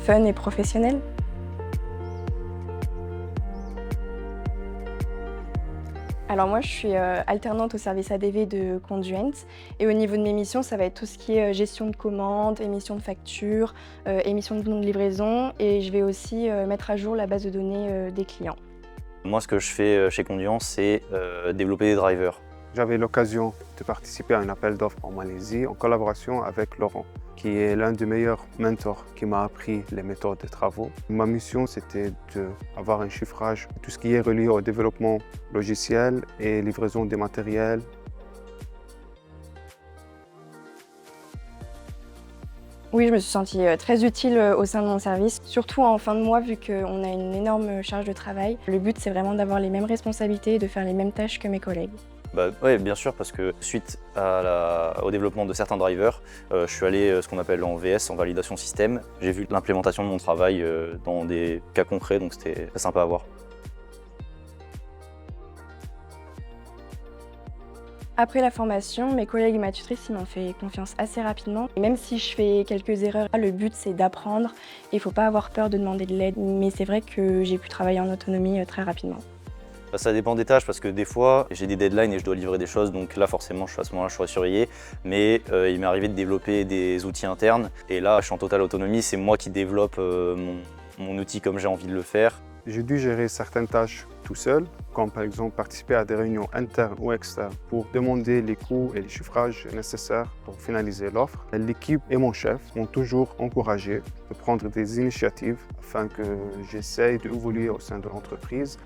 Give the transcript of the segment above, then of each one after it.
Fun et professionnel. Alors moi, je suis alternante au service ADV de Conduent et au niveau de mes missions, ça va être tout ce qui est gestion de commandes, émission de factures, émission de bons de livraison et je vais aussi mettre à jour la base de données des clients. Moi, ce que je fais chez Conduent, c'est développer des drivers. J'avais l'occasion de participer à un appel d'offres en Malaisie en collaboration avec Laurent, qui est l'un des meilleurs mentors qui m'a appris les méthodes de travaux. Ma mission, c'était d'avoir un chiffrage de tout ce qui est relié au développement logiciel et livraison des matériels. Oui, je me suis sentie très utile au sein de mon service, surtout en fin de mois vu qu'on a une énorme charge de travail. Le but, c'est vraiment d'avoir les mêmes responsabilités et de faire les mêmes tâches que mes collègues. Oui, bien sûr, parce que suite au développement de certains drivers, je suis allé ce qu'on appelle en VS, en validation système. J'ai vu l'implémentation de mon travail dans des cas concrets, donc c'était très sympa à voir. Après la formation, mes collègues et ma tutrice m'ont fait confiance assez rapidement. Et même si je fais quelques erreurs, le but c'est d'apprendre et il ne faut pas avoir peur de demander de l'aide. Mais c'est vrai que j'ai pu travailler en autonomie très rapidement. Ça dépend des tâches parce que des fois j'ai des deadlines et je dois livrer des choses, donc là forcément à ce moment-là je serai surveillé. Mais il m'est arrivé de développer des outils internes et là je suis en totale autonomie, c'est moi qui développe mon outil comme j'ai envie de le faire. J'ai dû gérer certaines tâches tout seul, comme par exemple participer à des réunions internes ou externes pour demander les coûts et les chiffrages nécessaires pour finaliser l'offre. L'équipe et mon chef m'ont toujours encouragé de prendre des initiatives afin que j'essaye d'évoluer au sein de l'entreprise.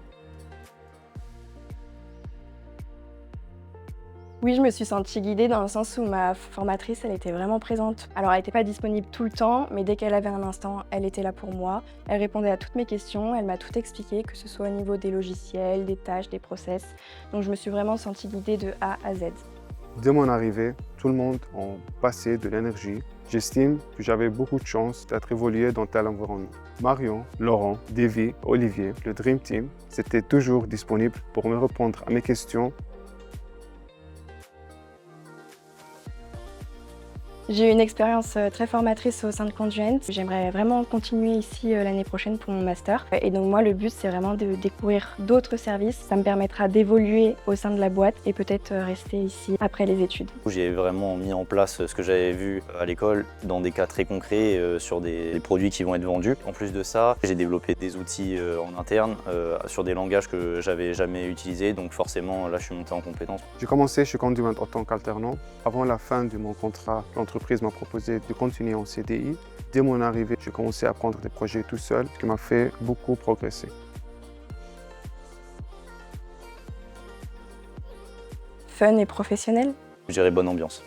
Oui, je me suis sentie guidée dans le sens où ma formatrice, elle était vraiment présente. Alors, elle n'était pas disponible tout le temps, mais dès qu'elle avait un instant, elle était là pour moi. Elle répondait à toutes mes questions, elle m'a tout expliqué, que ce soit au niveau des logiciels, des tâches, des process. Donc, je me suis vraiment sentie guidée de A à Z. Dès mon arrivée, tout le monde a passé de l'énergie. J'estime que j'avais beaucoup de chance d'être évolué dans tel environnement. Marion, Laurent, Davy, Olivier, le Dream Team, c'était toujours disponible pour me répondre à mes questions. J'ai eu une expérience très formatrice au sein de Conduent. J'aimerais vraiment continuer ici l'année prochaine pour mon master. Et donc moi, le but, c'est vraiment de découvrir d'autres services. Ça me permettra d'évoluer au sein de la boîte et peut-être rester ici après les études. J'ai vraiment mis en place ce que j'avais vu à l'école dans des cas très concrets sur des produits qui vont être vendus. En plus de ça, j'ai développé des outils en interne sur des langages que j'avais jamais utilisés. Donc forcément, là, je suis monté en compétence. J'ai commencé chez Conduent en tant qu'alternant. Avant la fin de mon contrat, l'entreprise m'a proposé de continuer en CDI. Dès mon arrivée, j'ai commencé à prendre des projets tout seul, ce qui m'a fait beaucoup progresser. Fun et professionnel. Je dirais bonne ambiance.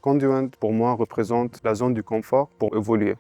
Conduent, pour moi, représente la zone du confort pour évoluer.